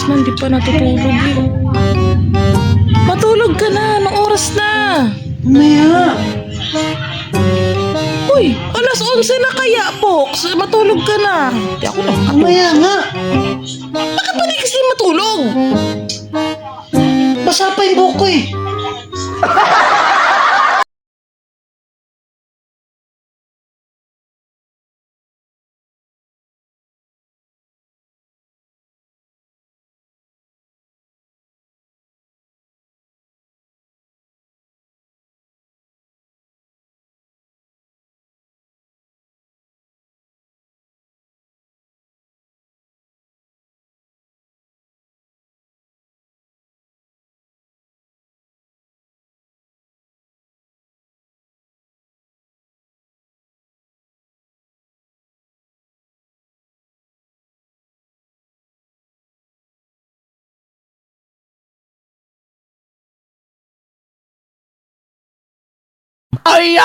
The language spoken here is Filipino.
oras na, hindi pa natutulog eh. Matulog ka na, anong oras na? Mamaya. Uy, alas 11 na kaya, Pox. Matulog ka na. Hindi ako nakakatulog. Mamaya nga. Bakit pa di kasi matulog? Basa pa yung buhok ko eh. Ay,